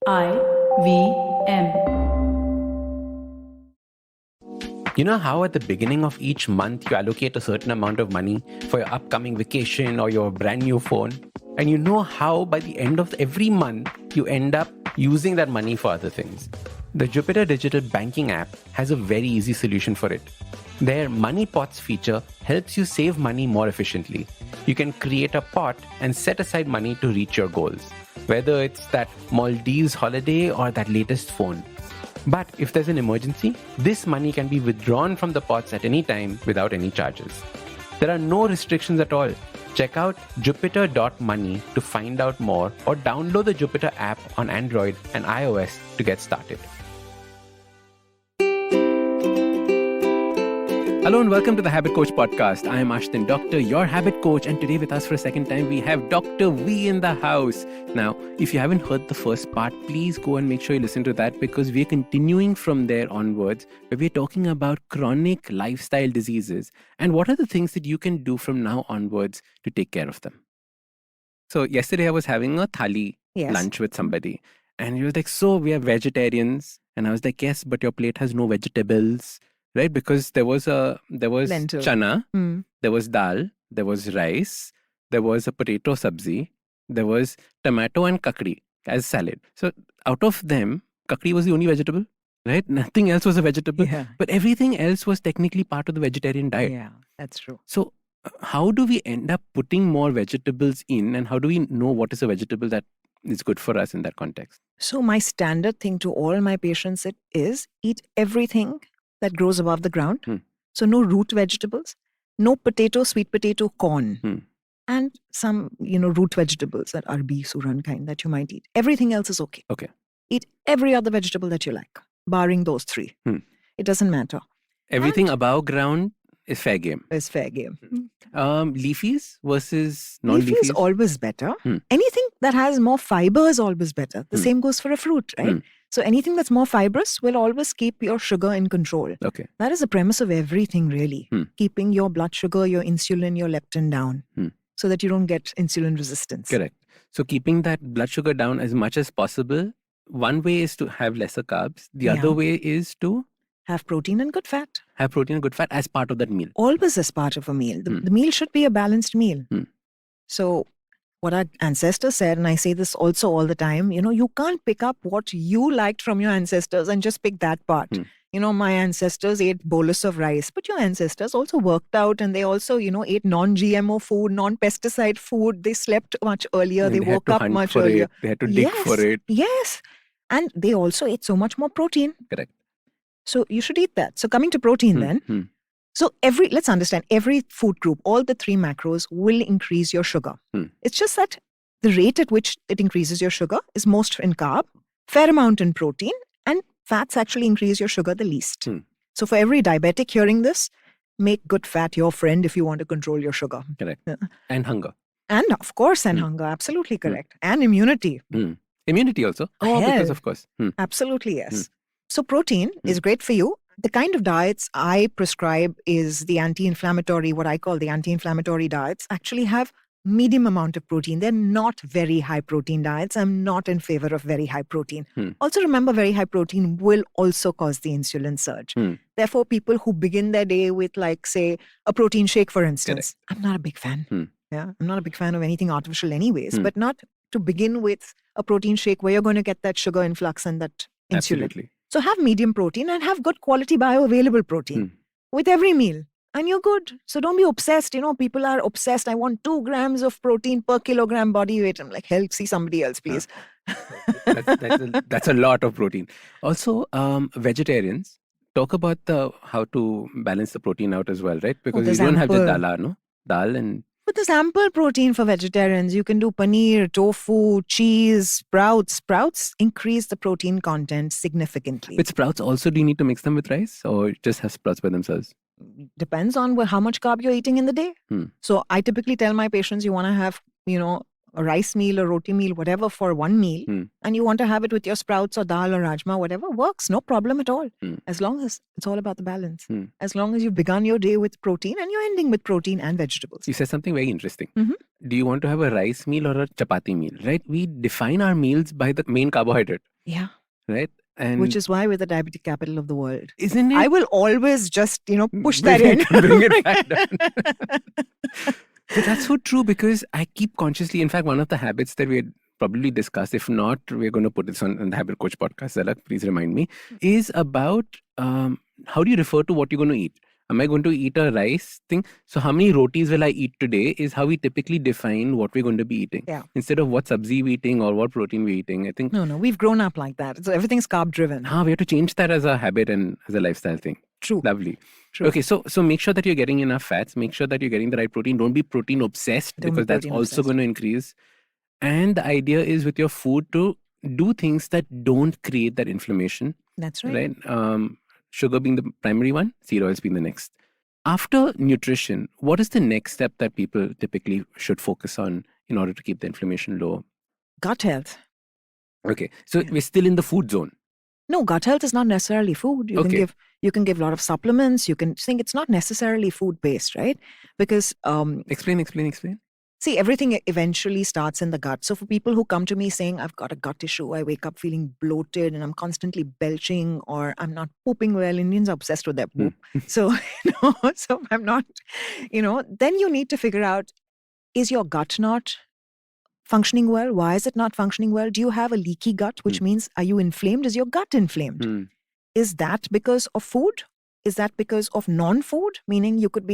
IVM. You know how at the beginning of each month you allocate a certain amount of money for your upcoming vacation or your brand new phone? And you know how by the end of every month you end up using that money for other things? The Jupiter Digital Banking app has a very easy solution for it. Their Money Pots feature helps you save money more efficiently. You can create a pot and set aside money to reach your goals, whether it's that Maldives holiday or that latest phone. But if there's an emergency, this money can be withdrawn from the pots at any time without any charges. There are no restrictions at all. Check out jupiter.money to find out more or download the Jupiter app on Android and iOS to get started. Hello and welcome to the Habit Coach podcast. I am Ashdin Doctor, your habit coach, and today with us for a second time we have Dr. V in the house. Now, if you haven't heard the first part, please go and make sure you listen to that because we're continuing from there onwards where we're talking about chronic lifestyle diseases and what are the things that you can do from now onwards to take care of them. So yesterday I was having a thali lunch with somebody and he was like, so we are vegetarians. And I was like, yes, but your plate has no vegetables. Right, because there was Lentil. chana, there was dal, there was rice, there was a potato sabzi, there was tomato and kakdi as salad. So out of them, kakdi was the only vegetable, right? Nothing else was a vegetable, but everything else was technically part of the vegetarian diet. Yeah, that's true. So how do we end up putting more vegetables in, and how do we know what is a vegetable that is good for us in that context? So my standard thing to all my patients is eat everything that grows above the ground. So no root vegetables, no potato, sweet potato, corn, and some, root vegetables that are suran kind that you might eat. Everything else is okay. Okay. Eat every other vegetable that you like, barring those three. It doesn't matter. Everything above ground is fair game. It's fair game. Leafies versus non-leafies? Leafy is always better. Anything that has more fiber is always better. The same goes for a fruit, right? So anything that's more fibrous will always keep your sugar in control. Okay. That is the premise of everything, really. Keeping your blood sugar, your insulin, your leptin down so that you don't get insulin resistance. Correct. So keeping that blood sugar down as much as possible, one way is to have lesser carbs. The other way is to have protein and good fat. Have protein and good fat as part of that meal. Always as part of a meal. The meal should be a balanced meal. So what our ancestors said, and I say this also all the time, you can't pick up what you liked from your ancestors and just pick that part. My ancestors ate bolus of rice, but your ancestors also worked out and they also, ate non-GMO food, non-pesticide food. They slept much earlier. And they woke up much earlier. They had to dig for it. Yes. And they also ate so much more protein. Correct. So you should eat that. So coming to protein then. So let's understand, every food group, all the three macros will increase your sugar. It's just that the rate at which it increases your sugar is most in carb, fair amount in protein, and fats actually increase your sugar the least. So for every diabetic hearing this, make good fat your friend if you want to control your sugar. Correct. And hunger. And of course, hunger. Absolutely correct. And immunity. Immunity also. Because of course. Absolutely, yes. So protein is great for you. The kind of diets I prescribe is the anti-inflammatory, what I call the anti-inflammatory diets, actually have medium amount of protein. They're not very high protein diets. I'm not in favor of very high protein. Also remember, very high protein will also cause the insulin surge. Therefore, people who begin their day with, like, say, a protein shake, for instance, I'm not a big fan. I'm not a big fan of anything artificial anyways, but not to begin with a protein shake where you're going to get that sugar influx and that insulin. Absolutely. So have medium protein and have good quality bioavailable protein with every meal. And you're good. So don't be obsessed. People are obsessed. I want 2 grams of protein per kilogram body weight. I'm like, hell, see somebody else, please. That's a lot of protein. Also, vegetarians, talk about how to balance the protein out as well, right? Because you don't have just dal and... But there's ample protein for vegetarians. You can do paneer, tofu, cheese, sprouts. Sprouts increase the protein content significantly. With sprouts also, do you need to mix them with rice or just have sprouts by themselves? Depends on how much carb you're eating in the day. So I typically tell my patients you want to have, a rice meal or roti meal, whatever, for one meal, and you want to have it with your sprouts or dal or rajma, whatever, works. No problem at all. As long as it's all about the balance. As long as you've begun your day with protein and you're ending with protein and vegetables. You said something very interesting. Do you want to have a rice meal or a chapati meal, right? We define our meals by the main carbohydrate. Yeah. Right? And which is why we're the diabetic capital of the world. Isn't it? I will always just, push that in. Bring it back down. But that's so true, because I keep consciously, in fact, one of the habits that we had probably discussed, if not, we're going to put this on the Habit Coach podcast, Zalak, please remind me, is about how do you refer to what you're going to eat? Am I going to eat a rice thing? So how many rotis will I eat today is how we typically define what we're going to be eating. Yeah. Instead of what sabzi we're eating or what protein we're eating. I think... No, we've grown up like that. So everything's carb driven. We have to change that as a habit and as a lifestyle thing. True. Lovely. True. Okay, so make sure that you're getting enough fats. Make sure that you're getting the right protein. Don't be protein obsessed, because that's also going to increase. And the idea is with your food to do things that don't create that inflammation. That's right. Right? Sugar being the primary one, seed oils being the next. After nutrition, what is the next step that people typically should focus on in order to keep the inflammation low? Gut health. Okay, so we're still in the food zone. No, gut health is not necessarily food. You can give a lot of supplements. You can think it's not necessarily food based, right? Because explain. See, everything eventually starts in the gut. So for people who come to me saying, I've got a gut issue, I wake up feeling bloated and I'm constantly belching, or I'm not pooping well. Indians are obsessed with their poop. So, so I'm not, then you need to figure out, is your gut not functioning well? Why is it not functioning well? Do you have a leaky gut, which means, are you inflamed? Is your gut inflamed? Is that because of food? Is that because of non-food? Meaning you could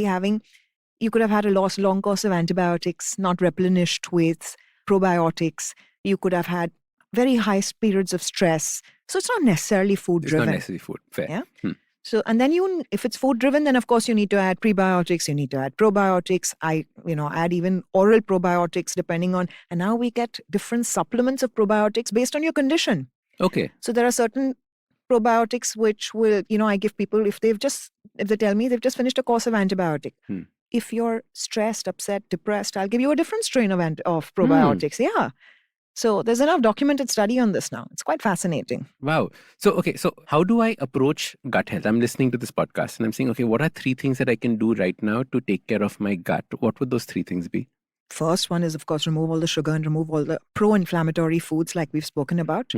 have had a long course of antibiotics, not replenished with probiotics. You could have had very high periods of stress. So it's not necessarily food driven. It's not necessarily food. Fair. Yeah. So, and then if it's food driven, then of course you need to add prebiotics, you need to add probiotics. Add even oral probiotics depending on, and now we get different supplements of probiotics based on your condition. Okay. So there are certain probiotics which will, I give people, if they tell me they've just finished a course of antibiotic. If you're stressed, upset, depressed, I'll give you a different strain of probiotics. Yeah. So there's enough documented study on this now. It's quite fascinating. Wow. So how do I approach gut health? I'm listening to this podcast and I'm saying, okay, what are 3 things that I can do right now to take care of my gut? What would those 3 things be? First one is, of course, remove all the sugar and remove all the pro-inflammatory foods like we've spoken about.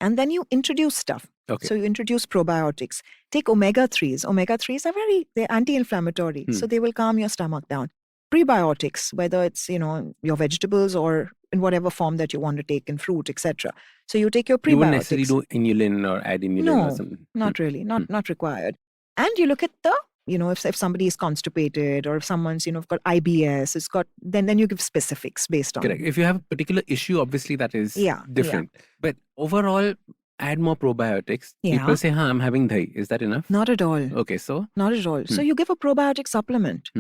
And then you introduce stuff. Okay. So you introduce probiotics. Take omega-3s. Omega-3s they're anti-inflammatory. So they will calm your stomach down. Prebiotics, whether it's, your vegetables or in whatever form that you want to take in fruit, etc. So you take your prebiotics. You wouldn't necessarily do inulin or add inulin or something? No, not really. Not required. And you look at the, if somebody is constipated or if someone's, got IBS, then you give specifics based on. Correct. If you have a particular issue, obviously that is different. Yeah. But overall, add more probiotics. Yeah. People say, I'm having dahi. Is that enough? Not at all. Okay, so? Not at all. So you give a probiotic supplement.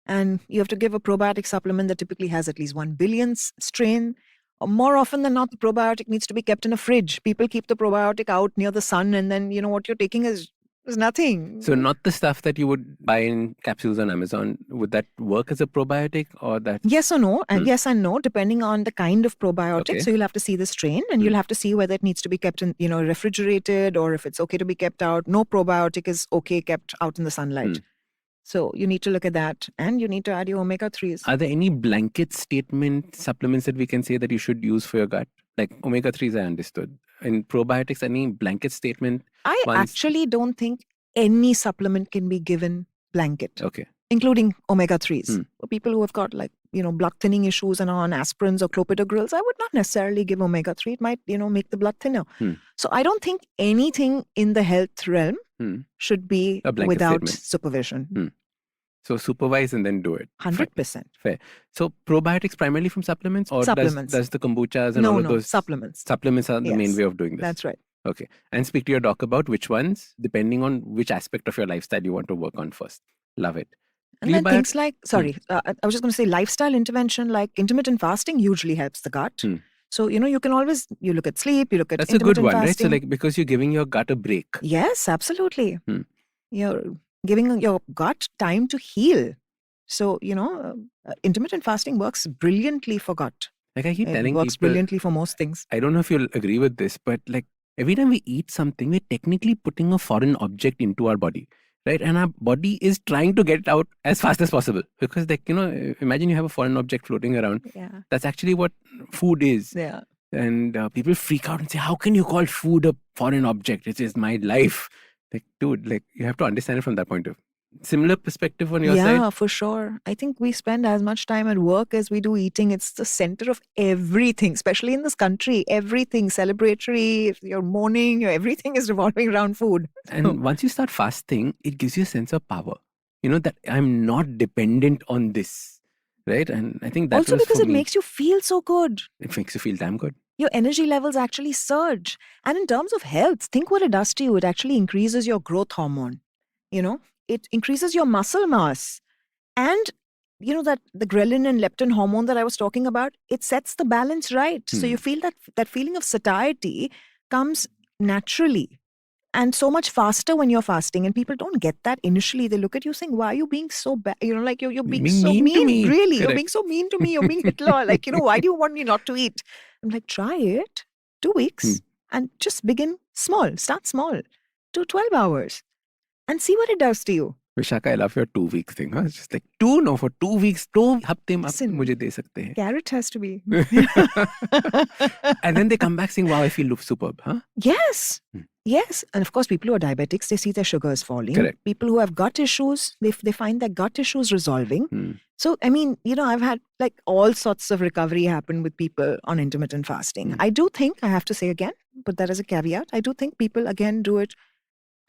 And you have to give a probiotic supplement that typically has at least 1 billion strain. Or more often than not, the probiotic needs to be kept in a fridge. People keep the probiotic out near the sun, and then, what you're taking is nothing. So not the stuff that you would buy in capsules on Amazon. Would that work as a probiotic, or that? Yes or no, and yes and no, depending on the kind of probiotic. Okay. So you'll have to see the strain, and you'll have to see whether it needs to be kept in, refrigerated, or if it's okay to be kept out. No probiotic is okay kept out in the sunlight. So you need to look at that, and you need to add your omega-3s. Are there any blanket statement supplements that we can say that you should use for your gut? Like omega-3s, I understood. In probiotics, any blanket statement? I actually don't think any supplement can be given blanket. Okay. Including omega-3s. For people who have got blood thinning issues and are on aspirins or clopidogrels, I would not necessarily give omega-3. It might, make the blood thinner. So I don't think anything in the health realm should be without supervision. So supervise and then do it. 100%. Fair. So probiotics primarily from supplements, or supplements. Does the kombuchas and all of those? Supplements. Supplements are the main way of doing this. That's right. Okay. And speak to your doc about which ones, depending on which aspect of your lifestyle you want to work on first. Love it. And then things like, I was just going to say lifestyle intervention like intermittent fasting usually helps the gut. So, you can always, you look at sleep, you look at intermittent fasting. That's a good one, right? So because you're giving your gut a break. Yes, absolutely. You're giving your gut time to heal. So, intermittent fasting works brilliantly for gut. Like I keep It telling works people, brilliantly for most things. I don't know if you'll agree with this, but like every time we eat something, we're technically putting a foreign object into our body, right? And our body is trying to get it out as fast as possible because, like, imagine you have a foreign object floating around. Yeah. That's actually what food is. Yeah. And people freak out and say, how can you call food a foreign object? It is my life. Like, dude, like you have to understand it from that point of view. Similar perspective on your side? Yeah, for sure. I think we spend as much time at work as we do eating. It's the center of everything, especially in this country. Everything celebratory, if you're mourning, everything is revolving around food. And once you start fasting, it gives you a sense of power. That I'm not dependent on this, right? And I think that also was because for it me. Makes you feel so good. It makes you feel damn good. Your energy levels actually surge. And in terms of health, think what it does to you. It actually increases your growth hormone. It increases your muscle mass. And that the ghrelin and leptin hormone that I was talking about, it sets the balance right. So you feel that feeling of satiety comes naturally and so much faster when you're fasting. And people don't get that initially. They look at you saying, why are you being so bad? Like you're being so mean to me. Really. Correct. You're being so mean to me. You're being Hitler. Like, why do you want me not to eat? I'm like, try it 2 weeks and just begin small. Start small. Do 12 hours and see what it does to you. Vishakha, I love your 2 weeks thing. Huh? It's just like for 2 weeks, 2 hafte mein Listen, mujhe de sakte hain. Carrot has to be. And then they come back saying, wow, I feel superb. Huh? Yes. Yes. And of course, people who are diabetics, they see their sugars falling. Correct. People who have gut issues, they find their gut issues resolving. So, I mean, I've had like all sorts of recovery happen with people on intermittent fasting. I do think, I have to say again, put that as a caveat, I do think people again do it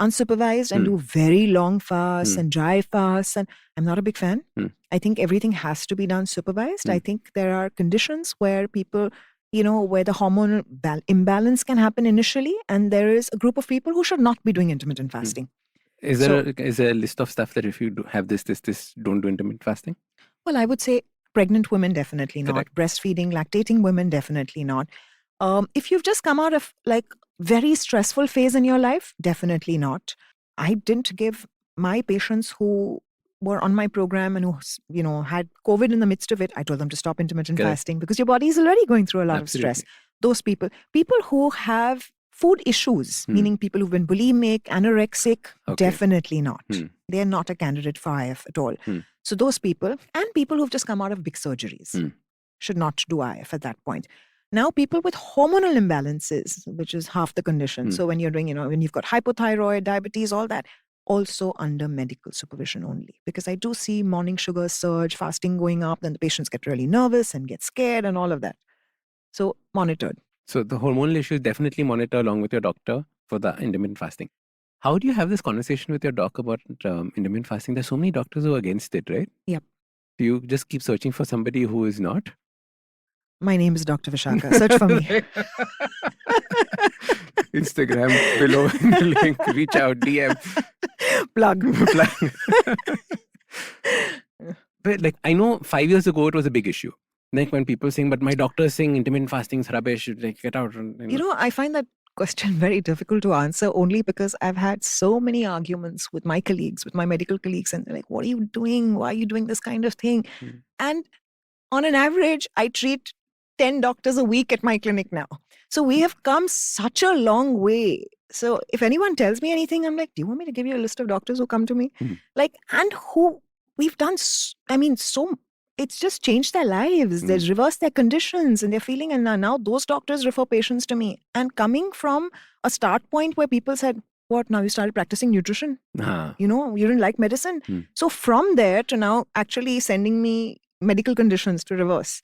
unsupervised and do very long fasts and dry fasts. And I'm not a big fan. I think everything has to be done supervised. I think there are conditions where people, where the hormonal imbalance can happen initially. And there is a group of people who should not be doing intermittent fasting. Is there a list of stuff that if you have this, don't do intermittent fasting? Well, I would say pregnant women, definitely not. Correct. Breastfeeding, lactating women, definitely not. If you've just come out of like very stressful phase in your life, definitely not. I didn't give my patients who were on my program and who, had COVID in the midst of it, I told them to stop intermittent fasting because your body is already going through a lot of stress. Those people who have food issues, meaning people who've been bulimic, anorexic, definitely not. They're not a candidate for IF at all. So those people and people who've just come out of big surgeries should not do IF at that point. Now, people with hormonal imbalances, which is half the condition. So when you're doing, when you've got hypothyroid, diabetes, all that, also under medical supervision only. Because I do see morning sugars surge, fasting going up, then the patients get really nervous and get scared and all of that. So monitored. So the hormonal issues definitely monitor along with your doctor for the intermittent fasting. How do you have this conversation with your doc about intermittent fasting? There's so many doctors who are against it, right? Yep. Do you just keep searching for somebody who is not? My name is Dr. Vishakha. Search for me. Instagram below in the link. Reach out, DM. Plug. But like, I know 5 years ago it was a big issue. Like when people saying, but my doctor is saying intermittent fasting is rubbish, like get out. I find that question very difficult to answer only because I've had so many arguments with my colleagues, with my medical colleagues, and they're like, what are you doing? Why are you doing this kind of thing? And on an average, I treat 10 doctors a week at my clinic now. So we have come such a long way. So if anyone tells me anything, I'm like, do you want me to give you a list of doctors who come to me? Like, and who we've done, so it's just changed their lives. They've reversed their conditions and they're feeling, and now those doctors refer patients to me. And coming from a start point where people said, what, now you started practicing nutrition? You didn't like medicine? So from there to now actually sending me medical conditions to reverse.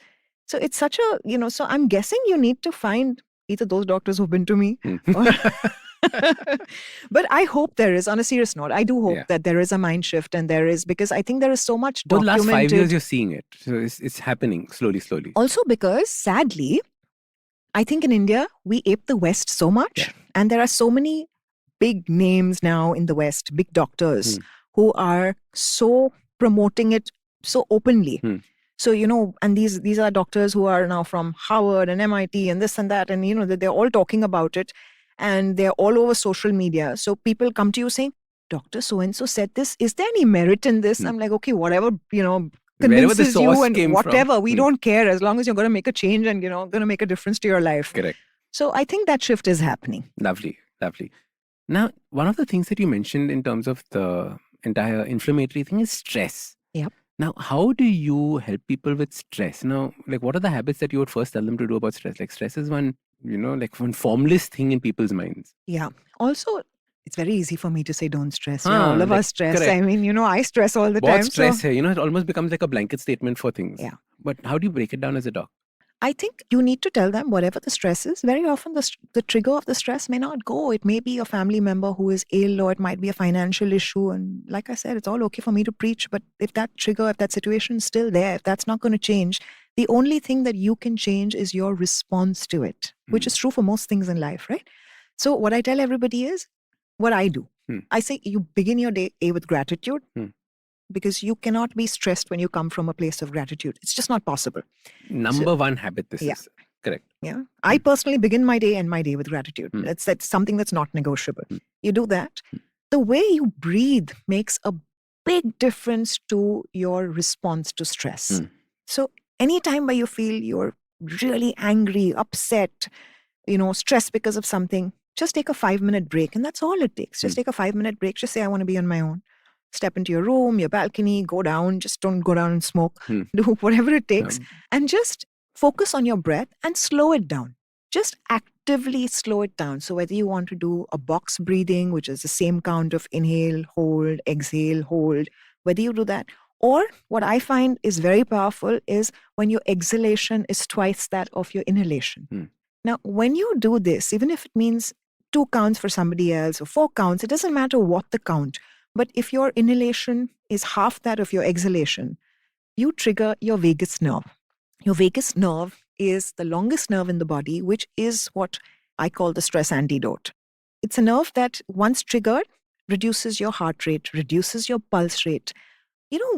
So it's such a, so I'm guessing you need to find either those doctors who've been to me or but I hope there is, on a serious note, I do hope that there is a mind shift and there is, because I think there is so much documented. The last 5 years you're seeing it. So it's happening slowly. Also because sadly, I think in India, we ape the West so much and there are so many big names now in the West, big doctors who are so promoting it so openly. So, and these are doctors who are now from Harvard and MIT and this and that. And, they're all talking about it and they're all over social media. So people come to you saying, Dr. So-and-so said this. Is there any merit in this? I'm like, okay, whatever, Wherever the convinces you source and came whatever. from. We don't care as long as you're going to make a change and, going to make a difference to your life. Correct. So I think that shift is happening. Lovely. Now, one of the things that you mentioned in terms of the entire inflammatory thing is stress. Yep. Now, how do you help people with stress? Now, like, what are the habits that you would first tell them to do about stress? Like, stress is one, one formless thing in people's minds. Yeah. Also, it's very easy for me to say don't stress. All of us stress. Correct. I mean, I stress all the Bahut time. Stress hai, it almost becomes like a blanket statement for things. Yeah. But how do you break it down as a doc? I think you need to tell them whatever the stress is. Very often the trigger of the stress may not go. It may be a family member who is ill, or it might be a financial issue. And like I said, it's all okay for me to preach. But if that situation is still there, if that's not going to change, the only thing that you can change is your response to it, which is true for most things in life, right? So what I tell everybody is what I do. I say you begin your day with gratitude. Because you cannot be stressed when you come from a place of gratitude. It's just not possible. Number one habit this is. Correct. Yeah. I personally begin my day and my day with gratitude. That's something that's not negotiable. You do that. The way you breathe makes a big difference to your response to stress. So anytime where you feel you're really angry, upset, stressed because of something, just take a 5-minute break. And that's all it takes. Just take a 5-minute break. Just say, I want to be on my own. Step into your room, your balcony, go down. Just don't go down and smoke. Do whatever it takes. And just focus on your breath and slow it down. Just actively slow it down. So whether you want to do a box breathing, which is the same count of inhale, hold, exhale, hold, whether you do that, or what I find is very powerful is when your exhalation is twice that of your inhalation. Now, when you do this, even if it means 2 counts for somebody else or 4 counts, it doesn't matter what the count. But if your inhalation is half that of your exhalation, you trigger your vagus nerve. Your vagus nerve is the longest nerve in the body, which is what I call the stress antidote. It's a nerve that, once triggered, reduces your heart rate, reduces your pulse rate.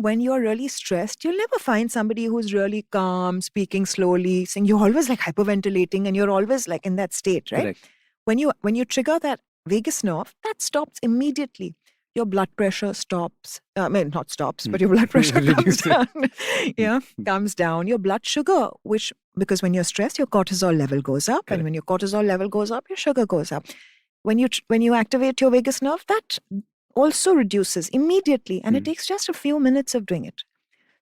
When you're really stressed, you'll never find somebody who's really calm, speaking slowly, saying you're always like hyperventilating and you're always like in that state, right? Correct. When you trigger that vagus nerve, that stops immediately. Your blood pressure stops. Not stops, but your blood pressure comes down. Comes down. Your blood sugar, because when you're stressed, your cortisol level goes up. Correct. And when your cortisol level goes up, your sugar goes up. When you activate your vagus nerve, that also reduces immediately. And it takes just a few minutes of doing it.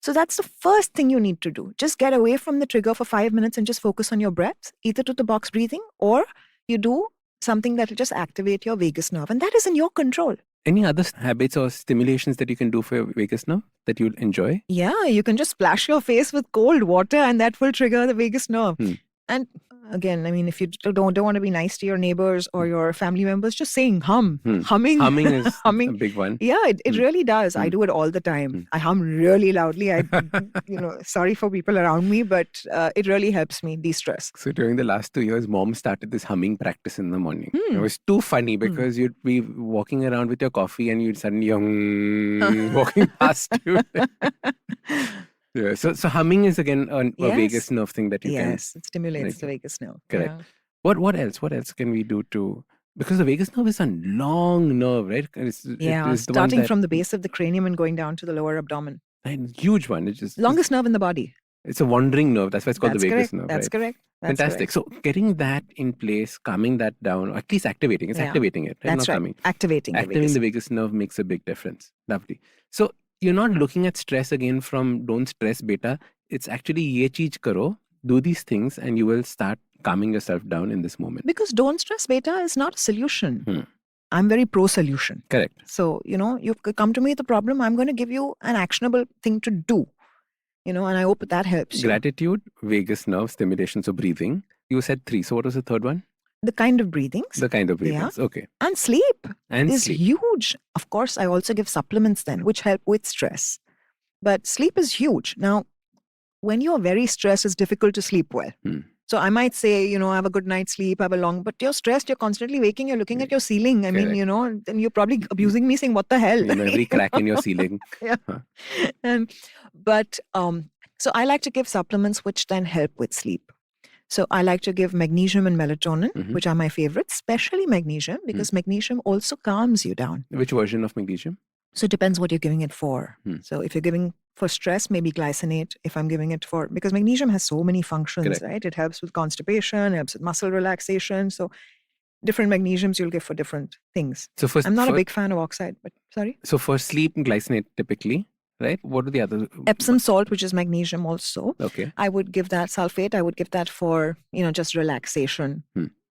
So that's the first thing you need to do. Just get away from the trigger for 5 minutes and just focus on your breath, either to the box breathing or you do something that will just activate your vagus nerve. And that is in your control. Any other habits or stimulations that you can do for your vagus nerve that you'll enjoy? Yeah, you can just splash your face with cold water and that will trigger the vagus nerve. And again, I mean, if you don't want to be nice to your neighbors or your family members, just saying hum. Humming is a big one. Yeah, it really does. I do it all the time. I hum really loudly. Sorry for people around me, but it really helps me de-stress. So during the last 2 years, mom started this humming practice in the morning. It was too funny because you'd be walking around with your coffee and you'd suddenly walking past you. Yeah, so humming is again a vagus nerve thing that you can. Yes, it stimulates the vagus nerve. Correct. Yeah. What else? What else can we do to? Because the vagus nerve is a long nerve, right? It's starting from the base of the cranium and going down to the lower abdomen. A huge one. It's just longest nerve in the body. It's a wandering nerve. That's why it's called the vagus nerve. That's correct. That's fantastic. Correct. So getting that in place, calming that down, or at least activating. It's activating it. Right? That's not right. Calming. Activating the vagus nerve makes a big difference. Lovely. So you're not looking at stress again from don't stress beta. It's actually ye cheez karo, do these things and you will start calming yourself down in this moment. Because don't stress beta is not a solution. I'm very pro-solution. Correct. So, you come to me with a problem, I'm going to give you an actionable thing to do. And I hope that helps. Gratitude, vagus nerve stimulation, so breathing. You said 3. So what was the third one? The kind of breathings. Okay. And sleep is huge. Of course, I also give supplements then, which help with stress. But sleep is huge. Now, when you're very stressed, it's difficult to sleep well. So I might say, have a good night's sleep, have a long, but you're stressed, you're constly waking, you're looking at your ceiling. I mean, then you're probably abusing me saying, what the hell? Every crack in your ceiling. Yeah. So I like to give supplements which then help with sleep. So I like to give magnesium and melatonin, which are my favorites, especially magnesium, because magnesium also calms you down. Which version of magnesium? So it depends what you're giving it for. So if you're giving For stress, maybe glycinate if I'm giving it for, because magnesium has so many functions, right? It helps with constipation, helps with muscle relaxation. So different magnesiums you'll give for different things. So I'm not a big fan of oxide, but sorry. So for sleep, glycinate typically, right? What are the other? Epsom salt, which is magnesium also. Okay. I would give that sulfate. I would give that for, just relaxation,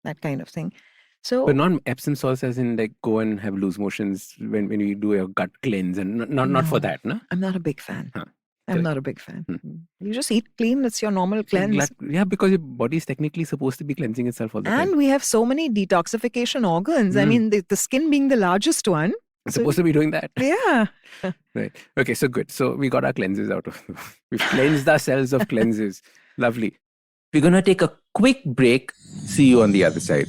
that kind of thing. So, but not Epsom salts as in like go and have loose motions when you do your gut cleanse and not for that, no? I'm not a big fan. Huh. I'm not a big fan. You just eat clean. It's your normal cleanse. Yeah, because your body is technically supposed to be cleansing itself all the time. And we have so many detoxification organs. I mean, the skin being the largest one. It's supposed to be doing that. Yeah. Right. Okay, so good. So we got our cleanses out of we've cleansed ourselves of cleanses. Lovely. We're going to take a quick break. See you on the other side.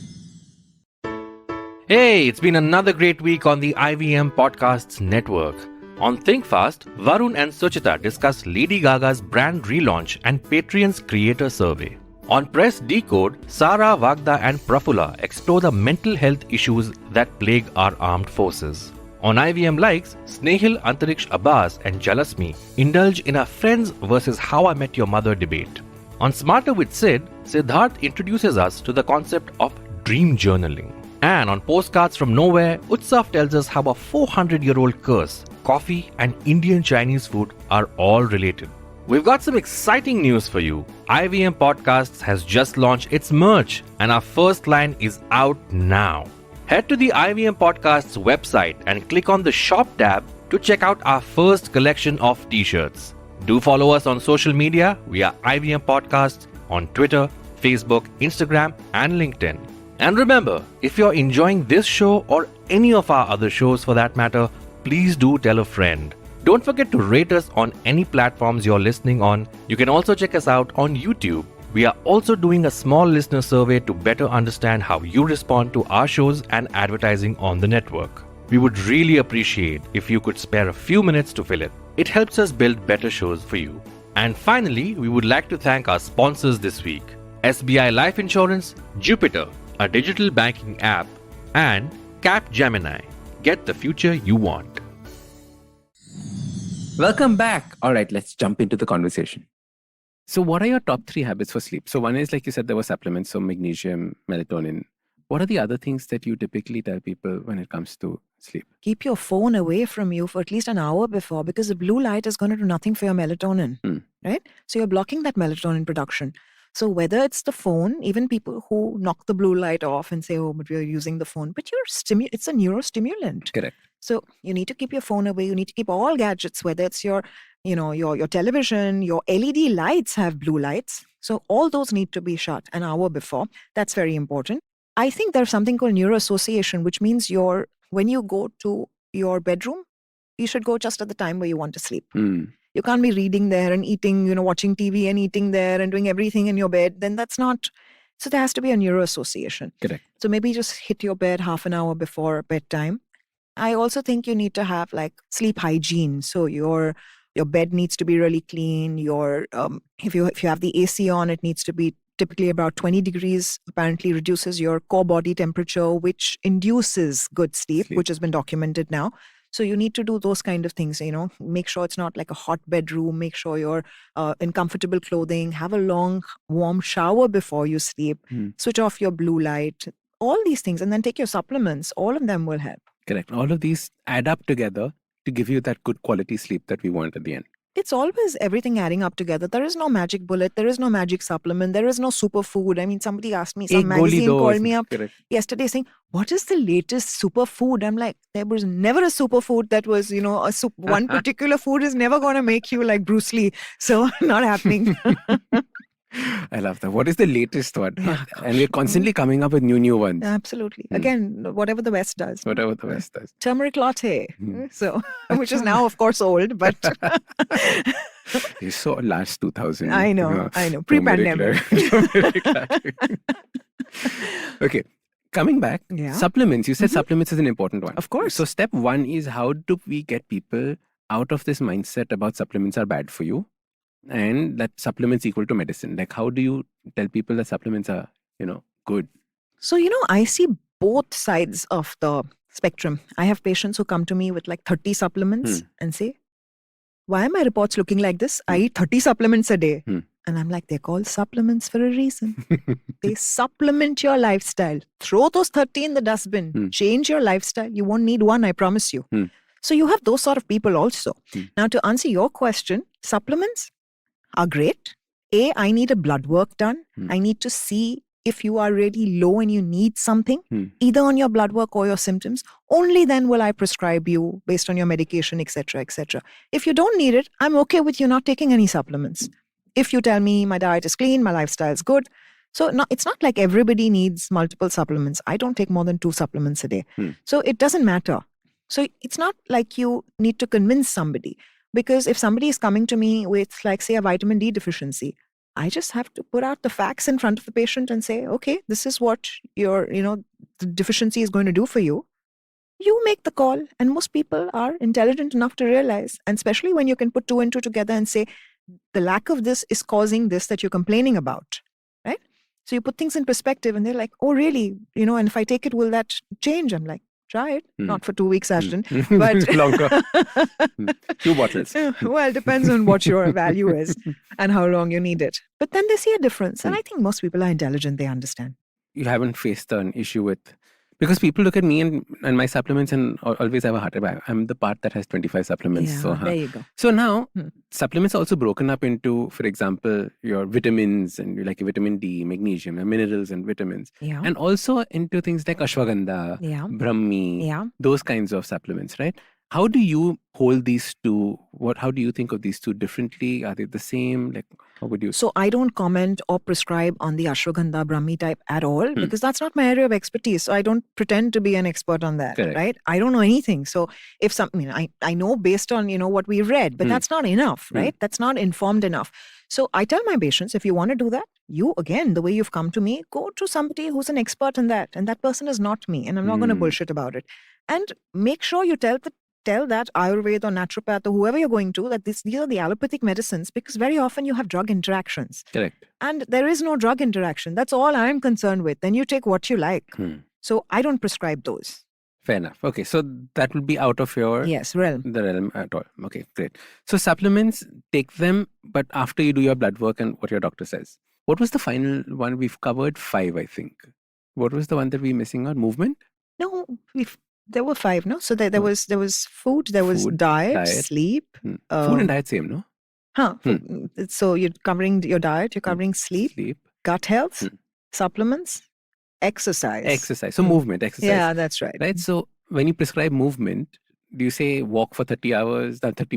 Hey, it's been another great week on the IVM Podcasts Network. On Think Fast, Varun and Suchita discuss Lady Gaga's brand relaunch and Patreon's creator survey. On Press Decode, Sara, Vagda and Prafula explore the mental health issues that plague our armed forces. On IVM Likes, Snehil, Antariksh Abbas and Jalasmi indulge in a Friends versus How I Met Your Mother debate. On Smarter with Sid, Siddharth introduces us to the concept of dream journaling. And on Postcards from Nowhere, Utsav tells us how a 400-year-old curse, coffee and Indian Chinese food are all related. We've got some exciting news for you. IVM Podcasts has just launched its merch and our first line is out now. Head to the IVM Podcasts website and click on the shop tab to check out our first collection of t-shirts. Do follow us on social media. We are IVM Podcasts on Twitter, Facebook, Instagram and LinkedIn. And remember, if you're enjoying this show or any of our other shows for that matter, please do tell a friend. Don't forget to rate us on any platforms you're listening on. You can also check us out on YouTube. We are also doing a small listener survey to better understand how you respond to our shows and advertising on the network. We would really appreciate if you could spare a few minutes to fill it. It helps us build better shows for you. And finally, we would like to thank our sponsors this week: SBI Life Insurance, Jupiter, a digital banking app, and Capgemini. Get the future you want. Welcome back. All right, let's jump into the conversation. So what are your top 3 habits for sleep? So one is, like you said, there were supplements, so magnesium, melatonin. What are the other things that you typically tell people when it comes to sleep? Keep your phone away from you for at least an hour before, because the blue light is going to do nothing for your melatonin, right? So you're blocking that melatonin production. So whether it's the phone, even people who knock the blue light off and say, oh, but we're using the phone, but it's a neurostimulant. Correct. So you need to keep your phone away. You need to keep all gadgets, whether it's your television, your LED lights have blue lights. So all those need to be shut an hour before. That's very important. I think there's something called neuroassociation, which means when you go to your bedroom, you should go just at the time where you want to sleep. You can't be reading there and eating, watching TV and eating there and doing everything in your bed. Then that's not. So there has to be a neuroassociation. Correct. So maybe just hit your bed half an hour before bedtime. I also think you need to have like sleep hygiene. So your bed needs to be really clean. If you have the AC on, it needs to be typically about 20 degrees. Apparently reduces your core body temperature, which induces good sleep, which has been documented now. So you need to do those kind of things, make sure it's not like a hot bedroom, make sure you're in comfortable clothing, have a long warm shower before you sleep, switch off your blue light, all these things, and then take your supplements. All of them will help. Correct. All of these add up together to give you that good quality sleep that we want at the end. It's always everything adding up together. There is no magic bullet. There is no magic supplement. There is no superfood. I mean, somebody asked me, some magazine called me up yesterday saying, what is the latest superfood? I'm like, there was never a superfood that was, one particular food is never going to make you like Bruce Lee. So not happening. I love that. What is the latest one? And we're constantly coming up with new ones. Absolutely. Again, whatever the West does. Whatever the West does. Turmeric latte. So, which is now, of course, old, but... You saw last 2000. I know. Pre-pandemic. Okay. Coming back, supplements. You said supplements is an important one. Of course. So step 1 is, how do we get people out of this mindset about supplements are bad for you? And that supplements equal to medicine. Like, how do you tell people that supplements are, good? So, I see both sides of the spectrum. I have patients who come to me with like 30 supplements and say, why are my reports looking like this? I eat 30 supplements a day. Hmm. And I'm like, they're called supplements for a reason. They supplement your lifestyle. Throw those 30 in the dustbin. Change your lifestyle. You won't need one, I promise you. So you have those sort of people also. Now, to answer your question, supplements are great. I need a blood work done. I need to see if you are really low and you need something, either on your blood work or your symptoms. Only then will I prescribe you based on your medication, etc., etc. If you don't need it, I'm okay with you not taking any supplements. If you tell me my diet is clean, my lifestyle is good. So it's not like everybody needs multiple supplements. I don't take more than 2 supplements a day. So it doesn't matter. So it's not like you need to convince somebody. Because if somebody is coming to me with, like, say, a vitamin D deficiency, I just have to put out the facts in front of the patient and say, okay, this is what your, the deficiency is going to do for you. You make the call. And most people are intelligent enough to realize, and especially when you can put 2 and 2 together and say, the lack of this is causing this that you're complaining about, right? So you put things in perspective and they're like, oh, really? And if I take it, will that change? I'm like, try it. Not for 2 weeks, Ashdin. But longer. 2 bottles. Well, it depends on what your value is and how long you need it. But then they see a difference. And I think most people are intelligent. They understand. You haven't faced an issue with... Because people look at me and my supplements and always have a heart attack. I'm the part that has 25 supplements. Yeah, there you go. So now, supplements are also broken up into, for example, your vitamins and like your vitamin D, magnesium, and minerals and vitamins. Yeah. And also into things like ashwagandha, brahmi, those kinds of supplements, right? How do you hold these two? How do you think of these two differently? Are they the same? Like, how would you? So I don't comment or prescribe on the ashwagandha brahmi type at all because that's not my area of expertise. So I don't pretend to be an expert on that, right? I don't know anything. So if something, I know based on, what we read, but that's not enough, right? That's not informed enough. So I tell my patients, if you want to do that, you, again, the way you've come to me, go to somebody who's an expert in that. And that person is not me. And I'm not going to bullshit about it. And make sure you tell that Ayurveda or naturopath or whoever you're going to that these are the allopathic medicines, because very often you have drug interactions. Correct. And there is no drug interaction. That's all I'm concerned with. Then you take what you like. So I don't prescribe those. Fair enough. Okay, so that will be out of your realm. The realm at all. Okay, great. So supplements, take them, but after you do your blood work and what your doctor says. What was the final one? We've covered 5, I think. What was the one that we're missing out? Movement? No, there were 5, no? So there was food, there was diet, sleep. Food and diet same, no? So you're covering your diet, you're covering sleep, gut health, supplements, exercise. So movement, exercise. Yeah, that's right. Right. So when you prescribe movement, do you say walk for 30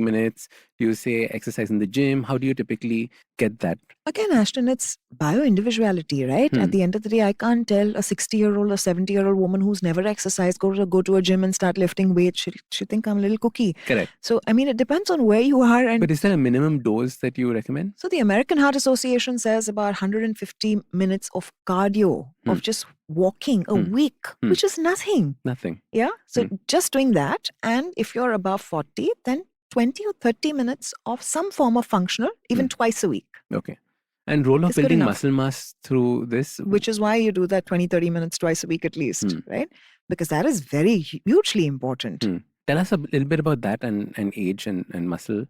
minutes? Do you say exercise in the gym? How do you typically get that? Again, Ashdin, it's bio-individuality, right? At the end of the day, I can't tell a 60-year-old or 70-year-old woman who's never exercised, go to a gym and start lifting weights. She'll think I'm a little cookie. Correct. So, it depends on where you are. But is there a minimum dose that you recommend? So the American Heart Association says about 150 minutes of cardio, of just walking a week, which is nothing. Nothing. Yeah. So just doing that. And if you're above 40, then 20 or 30 minutes of some form of functional, even twice a week. Okay. And role of building muscle mass through this? Which is why you do that 20, 30 minutes twice a week at least, right? Because that is very hugely important. Tell us a little bit about that and age and muscle.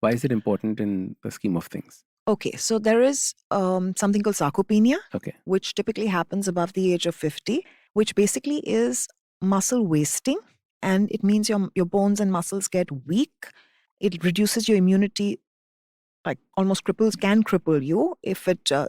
Why is it important in the scheme of things? Okay, so there is something called sarcopenia, which typically happens above the age of 50, which basically is muscle wasting. And it means your bones and muscles get weak. It reduces your immunity, like almost can cripple you.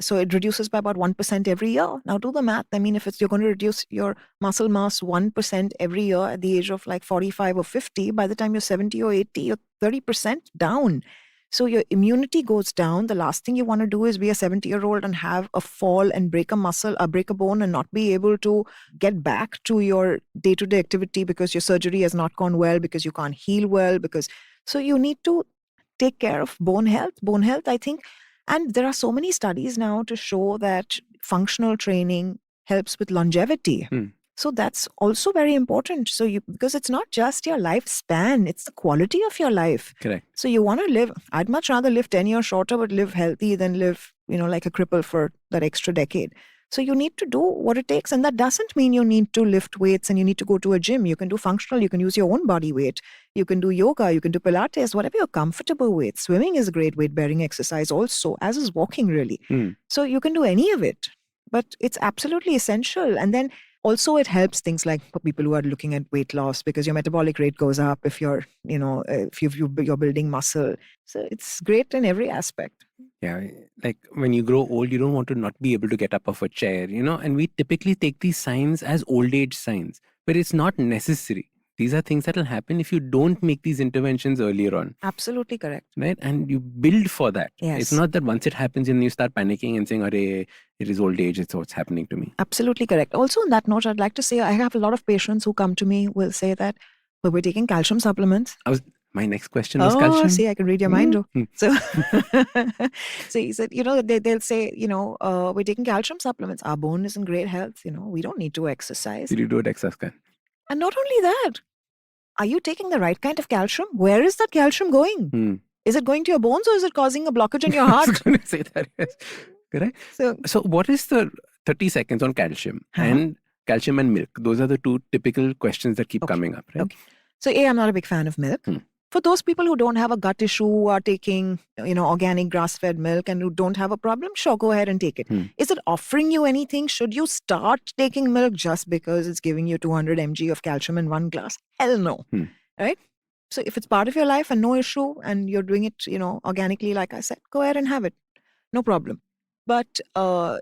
So it reduces by about 1% every year. Now do the math. If you're going to reduce your muscle mass 1% every year at the age of like 45 or 50, by the time you're 70 or 80, you're 30% down. So your immunity goes down. The last thing you want to do is be a 70-year-old and have a fall and break a muscle, break a bone and not be able to get back to your day-to-day activity because your surgery has not gone well, because you can't heal well. So you need to take care of bone health. Bone health, I think. And there are so many studies now to show that functional training helps with longevity. So that's also very important. Because it's not just your lifespan, it's the quality of your life. Correct. So you want to live, I'd much rather live 10 years shorter, but live healthy than live, like a cripple for that extra decade. So you need to do what it takes. And that doesn't mean you need to lift weights and you need to go to a gym. You can do functional, you can use your own body weight. You can do yoga, you can do Pilates, whatever you're comfortable with. Swimming is a great weight-bearing exercise also, as is walking really. So you can do any of it. But it's absolutely essential. And then also it helps things like for people who are looking at weight loss, because your metabolic rate goes up if you're, you're building muscle. So it's great in every aspect. Yeah, like when you grow old, you don't want to not be able to get up off a chair, and we typically take these signs as old age signs, but it's not necessary. These are things that will happen if you don't make these interventions earlier on. Absolutely correct. Right? And you build for that. Yes. It's not that once it happens and you start panicking and saying, "Arey, it is old age, it's what's happening to me." Absolutely correct. Also on that note, I'd like to say I have a lot of patients who come to me will say that, well, we're taking calcium supplements. My next question was calcium. See, I can read your mind. So, so he said, they'll say, we're taking calcium supplements. Our bone is in great health. We don't need to exercise. Did you do an exercise scan? And not only that, are you taking the right kind of calcium? Where is that calcium going? Is it going to your bones or is it causing a blockage in your heart? I was going to say that, yes. Correct. So what is the 30 seconds on calcium and calcium and milk? Those are the two typical questions that keep coming up, right? Okay. So I'm not a big fan of milk. For those people who don't have a gut issue, who are taking, organic grass-fed milk and who don't have a problem, sure, go ahead and take it. Is it offering you anything? Should you start taking milk just because it's giving you 200 mg of calcium in one glass? Hell no. Right? So if it's part of your life and no issue and you're doing it, organically, like I said, go ahead and have it. No problem. But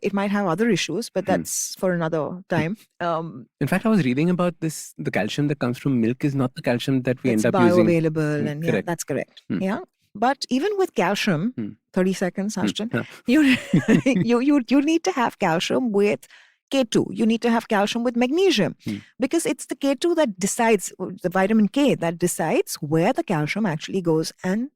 it might have other issues, but that's for another time. In fact, I was reading about this. The calcium that comes from milk is not the calcium that we end up using. It's bioavailable, and yeah, that's correct. Yeah. But even with calcium, 30 seconds, Ashdin, you need to have calcium with K2. You need to have calcium with magnesium because it's the K2 that decides, the vitamin K that decides where the calcium actually goes and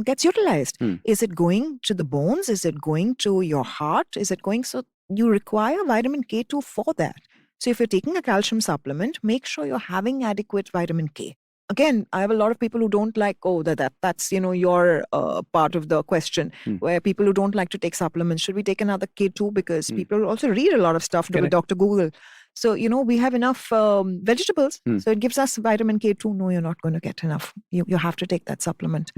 gets utilized. Is it going to the bones? Is it going to your heart? Is it going? So you require vitamin K2 for that. So if you're taking a calcium supplement, make sure you're having adequate vitamin K. Again, I have a lot of people who don't like, that's your part of the question, where people who don't like to take supplements, should we take another K2? Because people also read a lot of stuff with Dr. Google. So, we have enough vegetables. So it gives us vitamin K2. No, you're not going to get enough. You have to take that supplement.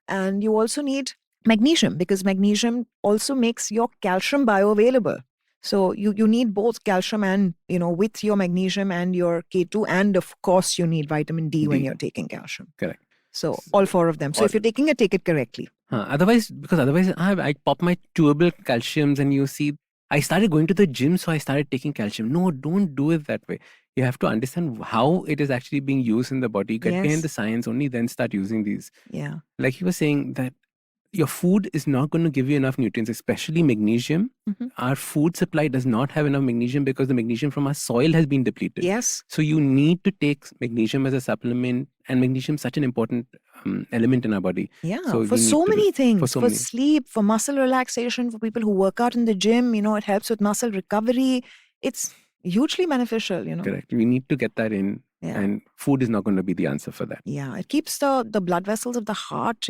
And you also need magnesium because magnesium also makes your calcium bioavailable. So you need both calcium and, with your magnesium and your K2. And of course, you need vitamin D when you're taking calcium. Correct. So all four of them. So if you're taking it, take it correctly. Otherwise I pop my chewable calciums and you see, I started going to the gym, so I started taking calcium. No, don't do it that way. You have to understand how it is actually being used in the body. Get behind the science, only then start using these. Yeah. Like he was saying that your food is not going to give you enough nutrients, especially magnesium. Our food supply does not have enough magnesium because the magnesium from our soil has been depleted. Yes. So you need to take magnesium as a supplement, and magnesium is such an important element in our body. Yeah, for so many things, for sleep, for muscle relaxation, for people who work out in the gym, it helps with muscle recovery. It's hugely beneficial, Correct. We need to get that in. Yeah. And food is not going to be the answer for that. Yeah, it keeps the blood vessels of the heart,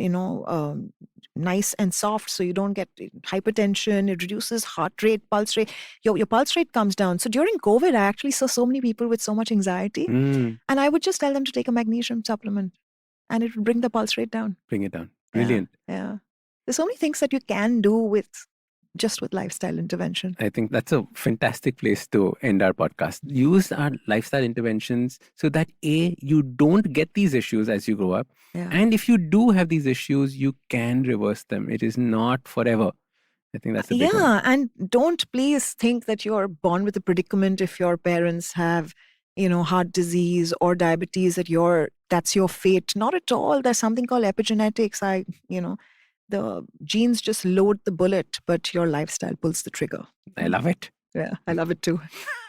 nice and soft, so you don't get hypertension. It reduces heart rate, pulse rate. Your pulse rate comes down. So during COVID, I actually saw so many people with so much anxiety, and I would just tell them to take a magnesium supplement, and it would bring the pulse rate down. Bring it down. Brilliant. Yeah. There's so many things that you can do with lifestyle intervention. I think that's a fantastic place to end our podcast. Use our lifestyle interventions so that you don't get these issues as you grow up. Yeah. And if you do have these issues, you can reverse them. It is not forever. I think that's the big one. Yeah, and don't please think that you're born with a predicament if your parents have, heart disease or diabetes, that's your fate. Not at all. There's something called epigenetics. The genes just load the bullet, but your lifestyle pulls the trigger. I love it. Yeah, I love it too.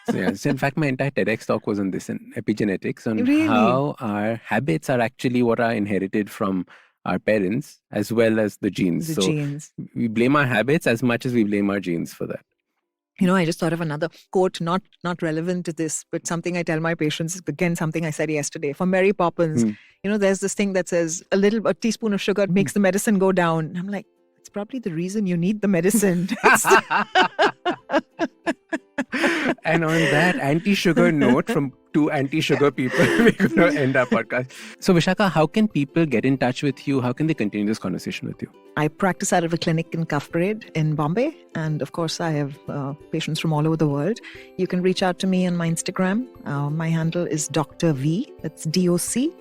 So in fact, my entire TEDx talk was on this, in epigenetics, on how our habits are actually what are inherited from our parents as well as the genes. Genes. We blame our habits as much as we blame our genes for that. I just thought of another quote, not relevant to this, but something I tell my patients, again, something I said yesterday from Mary Poppins. There's this thing that says a teaspoon of sugar makes the medicine go down. I'm like, it's probably the reason you need the medicine. And on that anti-sugar note from two anti-sugar people, we're going to end our podcast. So Vishakha, how can people get in touch with you? How can they continue this conversation with you? I practice out of a clinic in Cuff Parade in Bombay. And of course, I have patients from all over the world. You can reach out to me on my Instagram. My handle is Dr. V. That's DoctorVee.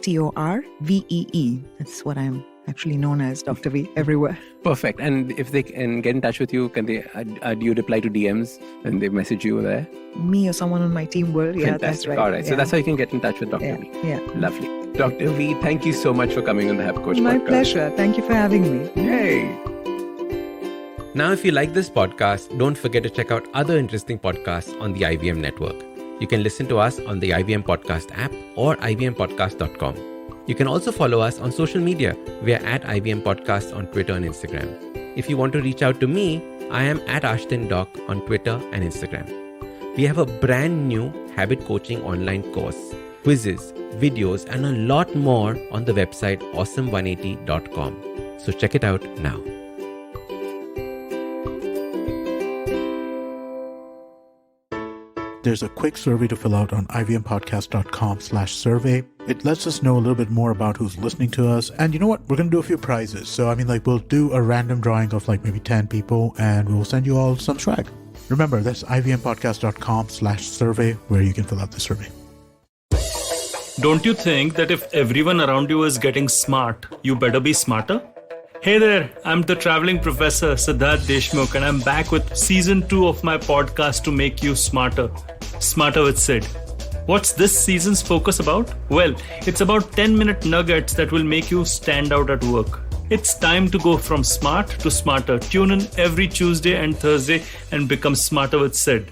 That's what I'm actually known as, Dr. V, everywhere. Perfect. And if they can get in touch with you, can they do you reply to DMs when they message you there? Me or someone on my team will. Yeah, Fantastic. that's right. All right. Yeah. So that's how you can get in touch with Dr. V. Yeah. Lovely. Dr. V, thank you so much for coming on the Happy Coach My podcast. pleasure. Thank you for having me. Yay. Now, if you like this podcast, don't forget to check out other interesting podcasts on the IVM network. You can listen to us on the IVM Podcast app or ivmpodcast.com. You can also follow us on social media. We are at IVM Podcast on Twitter and Instagram. If you want to reach out to me, I am at Ashdin Doc on Twitter and Instagram. We have a brand new habit coaching online course, quizzes, videos, and a lot more on the website awesome180.com. So check it out now. There's a quick survey to fill out on ivmpodcast.com/survey. It lets us know a little bit more about who's listening to us. And you know what? We're going to do a few prizes. So, we'll do a random drawing of maybe 10 people and we'll send you all some swag. Remember, that's ivmpodcast.com/survey where you can fill out the survey. Don't you think that if everyone around you is getting smart, you better be smarter? Hey there, I'm the traveling professor Siddharth Deshmukh and I'm back with season 2 of my podcast to make you smarter. Smarter with Sid. What's this season's focus about? Well, it's about 10-minute nuggets that will make you stand out at work. It's time to go from smart to smarter. Tune in every Tuesday and Thursday and become smarter with Sid.